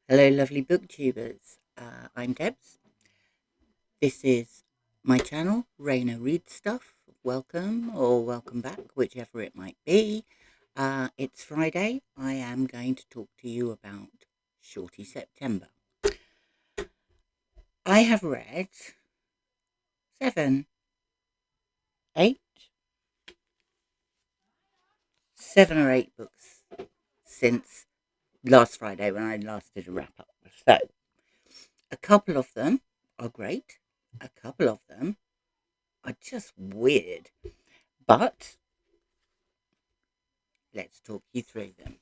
Hello, lovely booktubers. I'm Debs. This is my channel, Raina Read Stuff. Welcome or welcome back, whichever it might be. It's Friday. I am going to talk to you about Shorty September. I have read seven, eight, 7 or 8 books since last Friday when I last did a wrap up. So, a couple of them are great. A couple of them are just weird. But let's talk you through them.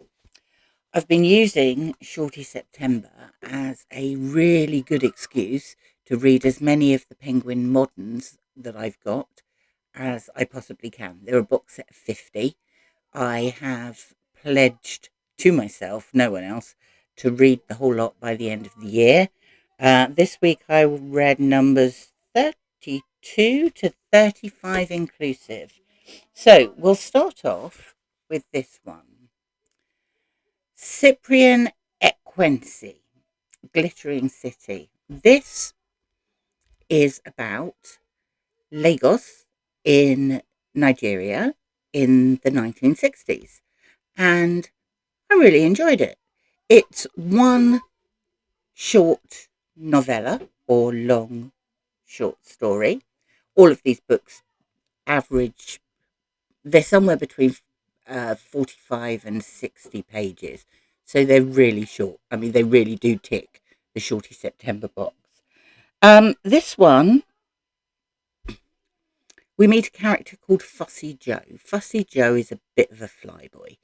I've been using Shorty September as a really good excuse to read as many of the Penguin moderns that I've got as I possibly can. They're a box set of 50. I have pledged to myself, no one else, to read the whole lot by the end of the year. This week I read numbers 32 to 35 inclusive. So we'll start off with this one. Cyprian Ekwensi, Glittering City. This is about Lagos in Nigeria in the 1960s. And I really enjoyed it. It's one short novella or long short story. All of these books average, they're somewhere between 45 and 60 pages. So they're really short. I mean, they really do tick the Shorty September box. This one, we meet a character called Fussy Joe. Fussy Joe is a bit of a flyboy.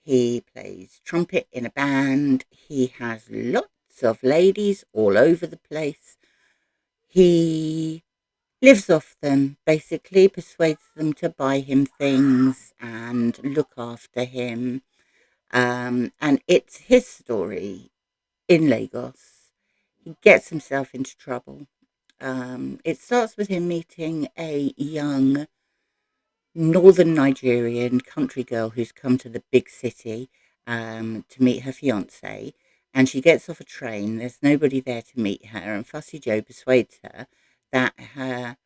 He plays trumpet in a band. He has lots of ladies all over the place. He lives off them, basically, persuades them to buy him things and look after him. And it's his story in Lagos. He gets himself into trouble. It starts with him meeting a young northern Nigerian country girl who's come to the big city to meet her fiance. And she gets off a train. There's nobody there to meet her. And Fussy Joe persuades her that her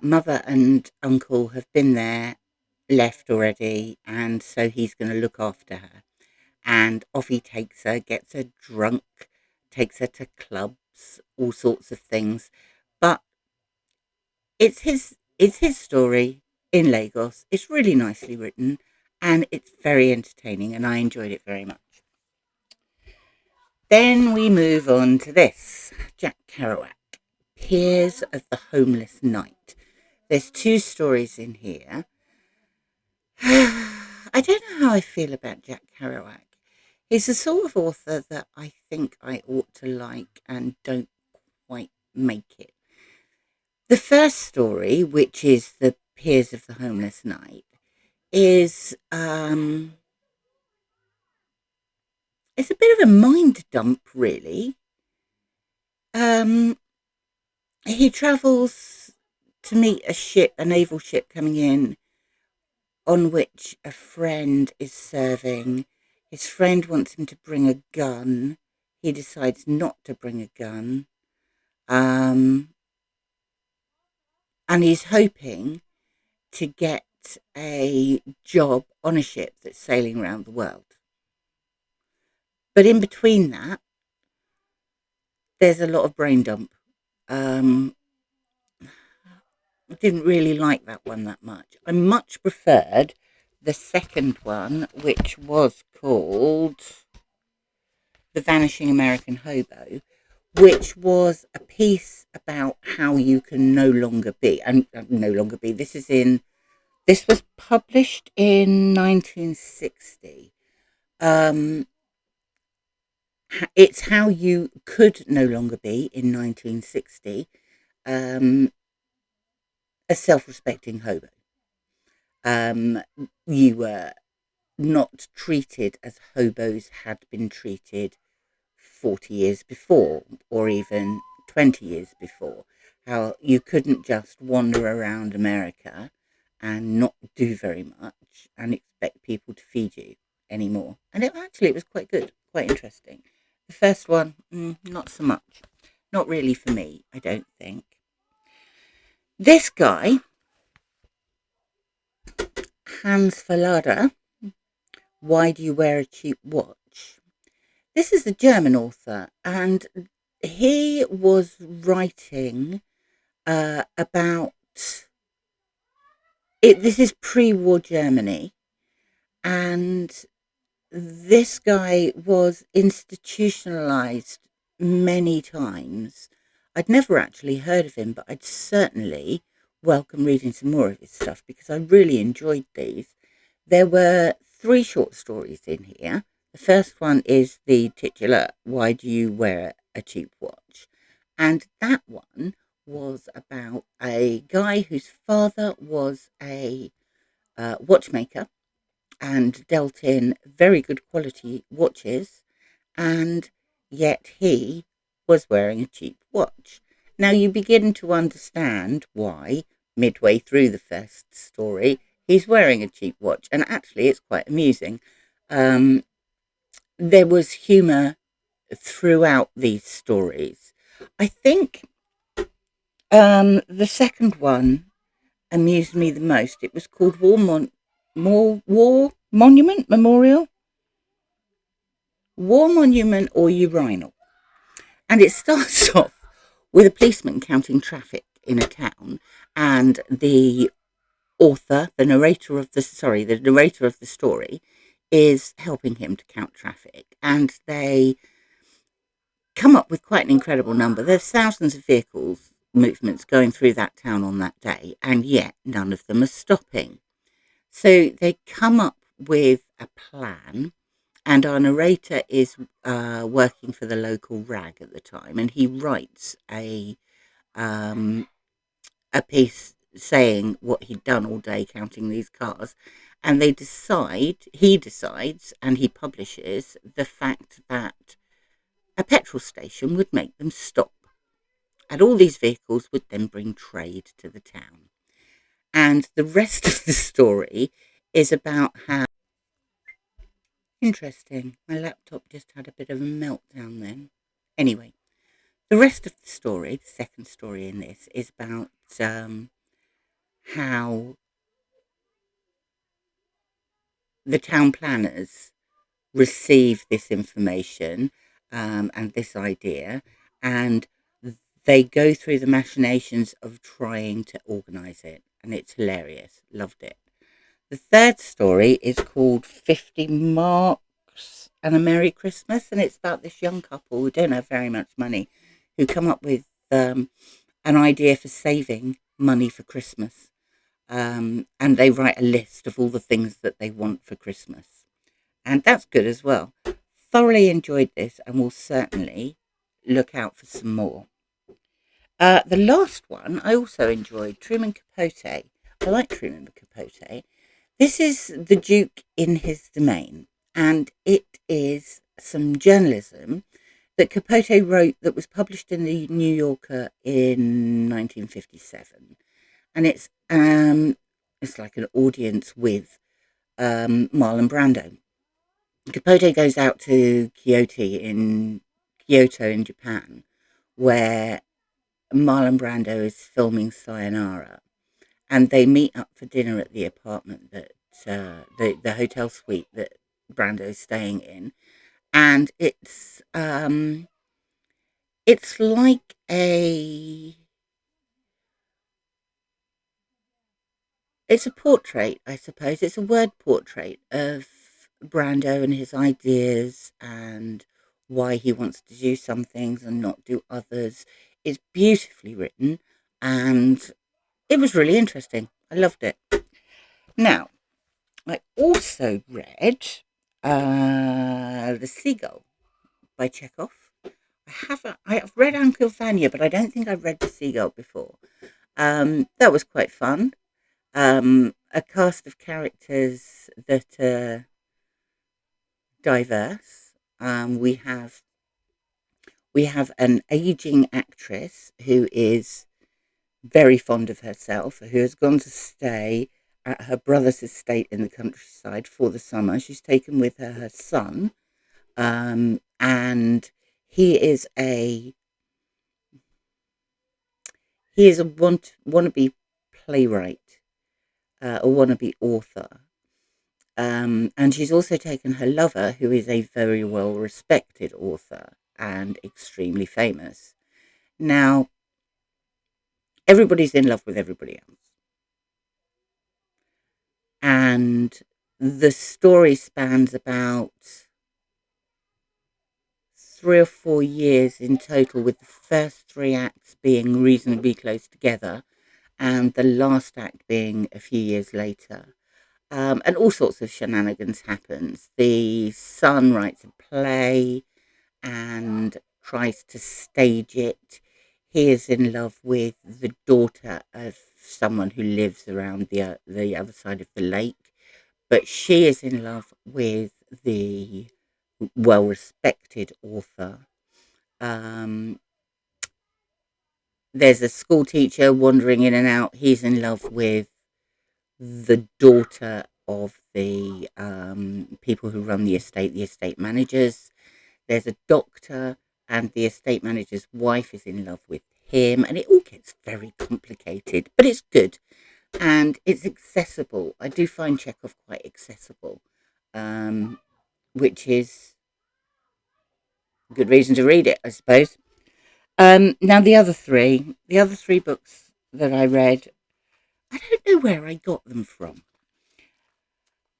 mother and uncle have been there, left already, and so he's going to look after her. And off he takes her, gets her drunk, takes her to clubs, all sorts of things. But it's his story in Lagos. It's really nicely written and it's very entertaining and I enjoyed it very much. Then we move on to this, Jack Kerouac, Piers of the Homeless Knight. There's 2 stories in here. I don't know how I feel about Jack Kerouac. He's the sort of author that I think I ought to like and don't quite make it. The first story, which is the Piers of the Homeless Knight, is it's a bit of a mind dump, really. Um, he travels to meet a ship, a naval ship coming in, on which a friend is serving. His friend wants him to bring a gun. He decides not to bring a gun. Um, and he's hoping to get a job on a ship that's sailing around the world. But in between that, there's a lot of brain dump. I didn't really like that one that much. I much preferred the second one, which was called The Vanishing American Hobo, which was a piece about how you can no longer be, and no longer be. This was published in 1960. Um, it's how you could no longer be in 1960 um, a self-respecting hobo. Um, you were not treated as hobos had been treated 40 years before, or even 20 years before. How you couldn't just wander around America and not do very much and expect people to feed you anymore. And it was quite good, quite interesting. The first one, not so much. Not really for me, I don't think. This guy, Hans Fallada, Why Do You Wear a Cheap Watch? This is a German author, and he was writing about it. This is pre-war Germany, and this guy was institutionalized many times. I'd never actually heard of him, but I'd certainly welcome reading some more of his stuff because I really enjoyed these. There were three short stories in here. The first one is the titular, Why Do You Wear a Cheap Watch? And that one was about a guy whose father was a watchmaker and dealt in very good quality watches, and yet he was wearing a cheap watch. Now you begin to understand why, midway through the first story, he's wearing a cheap watch, and actually it's quite amusing. Um, there was humour throughout these stories. I think the second one amused me the most. It was called War Monument Memorial, War Monument or Urinal, and it starts off with a policeman counting traffic in a town, and the author, the narrator of the story, is helping him to count traffic, and they come up with quite an incredible number. There's thousands of vehicles movements going through that town on that day, and yet none of them are stopping. So they come up with a plan, and our narrator is working for the local rag at the time, and he writes um, a piece saying what he'd done all day counting these cars. And he decides, and he publishes the fact that a petrol station would make them stop. And all these vehicles would then bring trade to the town. And the rest of the story is about how interesting. My laptop just had a bit of a meltdown then. Anyway, the rest of the story, the second story in this, is about how the town planners receive this information and this idea, and they go through the machinations of trying to organise it, and it's hilarious. Loved it. The third story is called 50 Marks and a Merry Christmas, and it's about this young couple who don't have very much money, who come up with an idea for saving money for Christmas. And they write a list of all the things that they want for Christmas. And that's good as well. Thoroughly enjoyed this and will certainly look out for some more. The last one I also enjoyed, Truman Capote. I like Truman Capote. This is The Duke in His Domain, and it is some journalism that Capote wrote that was published in the New Yorker in 1957. And it's like an audience with Marlon Brando. Capote goes out to Kyoto in Japan, where Marlon Brando is filming Sayonara, and they meet up for dinner at the apartment that the hotel suite that Brando is staying in, and it's like it's a portrait, I suppose. It's a word portrait of Brando and his ideas and why he wants to do some things and not do others. It's beautifully written, and it was really interesting. I loved it. Now, I also read The Seagull by Chekhov. I've read Uncle Vanya, but I don't think I've read The Seagull before. That was quite fun. A cast of characters that are diverse. We have an aging actress who is very fond of herself, who has gone to stay at her brother's estate in the countryside for the summer. She's taken with her son, and he is a wannabe playwright, a wannabe author. And she's also taken her lover, who is a very well respected author and extremely famous. Now, everybody's in love with everybody else. And the story spans about 3 or 4 years in total, with the first three acts being reasonably close together and the last act being a few years later. And all sorts of shenanigans happens. The son writes a play and tries to stage it. He is in love with the daughter of someone who lives around the other side of the lake, but she is in love with the well-respected author. Um, there's a school teacher wandering in and out. He's in love with the daughter of the people who run the estate managers. There's a doctor, and the estate manager's wife is in love with him, and it all gets very complicated, but it's good and it's accessible. I do find Chekhov quite accessible, which is a good reason to read it, I suppose. Now the other three books that I read, I don't know where I got them from.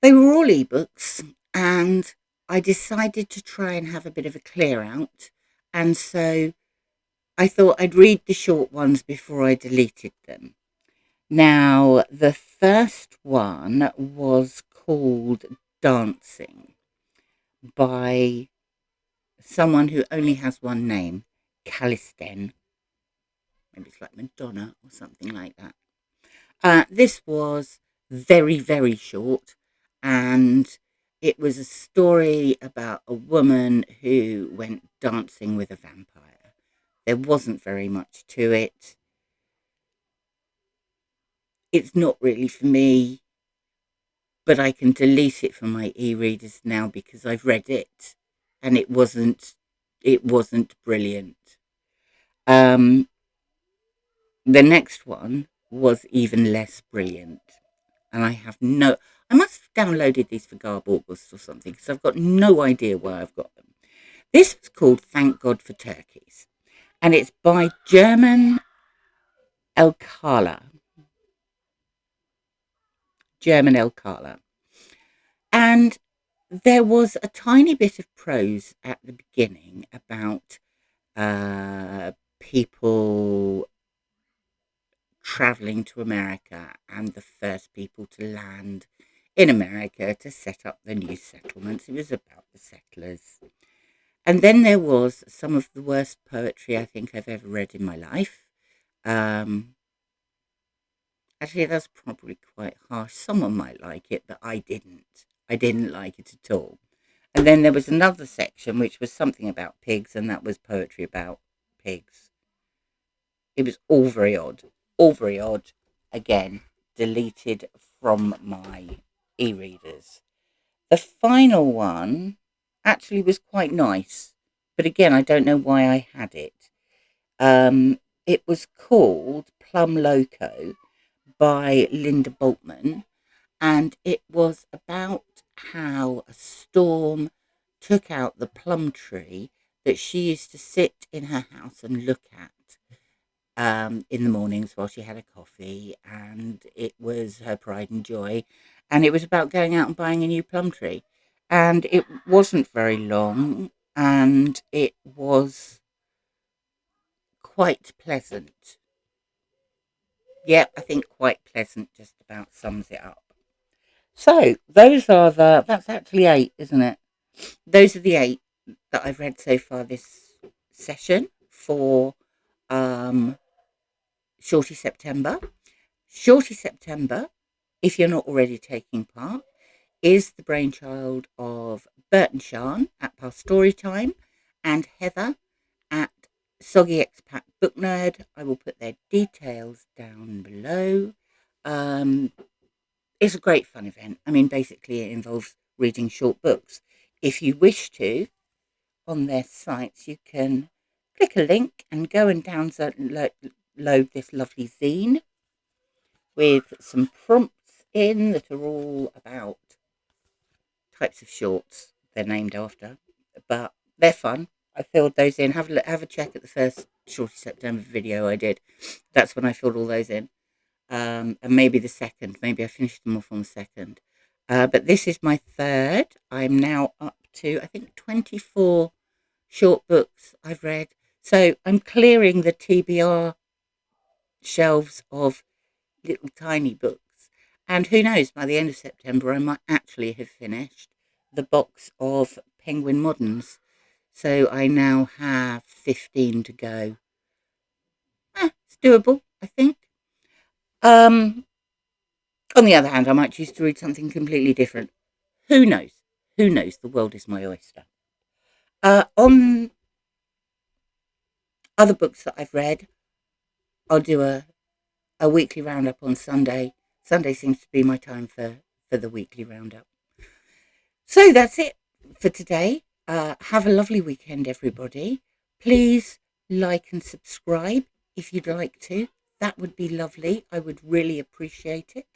They were all ebooks, and I decided to try and have a bit of a clear out. And so I thought I'd read the short ones before I deleted them. Now, the first one was called Dancing by someone who only has one name, Kallysten. Maybe it's like Madonna or something like that. This was very, very short, and it was a story about a woman who went dancing with a vampire. There wasn't very much to it. It's not really for me, but I can delete it from my e-readers now because I've read it, and it wasn't brilliant. Um, the next one was even less brilliant. And I must have downloaded these for Garb August or something, because I've got no idea where I've got them. This was called Thank God for Turkeys, and it's by German Alcala. German Alcala. And there was a tiny bit of prose at the beginning about people traveling to America and the first people to land in America to set up the new settlements. It was about the settlers. And then there was some of the worst poetry I think I've ever read in my life. Um, Actually, that's probably quite harsh. Someone might like it, but I didn't. I didn't like it at all. And then there was another section which was something about pigs, and that was poetry about pigs. It was all very odd. All very odd. Again, deleted from my e-readers. The final one actually was quite nice, but again, I don't know why I had it. It was called Plum Loco by Linda Boltman, and it was about how a storm took out the plum tree that she used to sit in her house and look at in the mornings while she had a coffee, and it was her pride and joy. And it was about going out and buying a new plum tree. And it wasn't very long, and it was quite pleasant. Yeah, I think quite pleasant just about sums it up. So that's actually 8, isn't it? Those are the 8 that I've read so far this session for um, Shorty September. Shorty September, if you're not already taking part, is the brainchild of Bert and Sian at Past Storytime and Heather at Soggy Expat Book Nerd. I will put their details down below. It's a great fun event. I mean, basically, it involves reading short books. If you wish to, on their sites, you can click a link and go and load this lovely zine with some prompts in that are all about types of shorts they're named after, but they're fun. I filled those in. Have a check at the first Shorty September video I did. That's when I filled all those in. And maybe the second. Maybe I finished them off on the second. But this is my third. I'm now up to, I think, 24 short books I've read. So I'm clearing the TBR shelves of little tiny books. And who knows, by the end of September, I might actually have finished the box of Penguin Moderns. So I now have 15 to go. It's doable, I think. On the other hand, I might choose to read something completely different. Who knows? Who knows? The world is my oyster. On other books that I've read, I'll do a weekly roundup on Sunday. Sunday seems to be my time for the weekly roundup. So that's it for today. Have a lovely weekend, everybody. Please like and subscribe if you'd like to. That would be lovely. I would really appreciate it.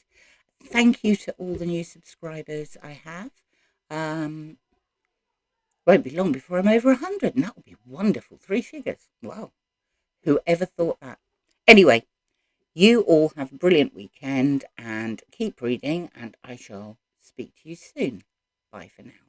Thank you to all the new subscribers I have. Won't be long before I'm over 100, and that will be wonderful. 3 figures. Wow. Whoever thought that? Anyway, you all have a brilliant weekend and keep reading, and I shall speak to you soon. Bye for now.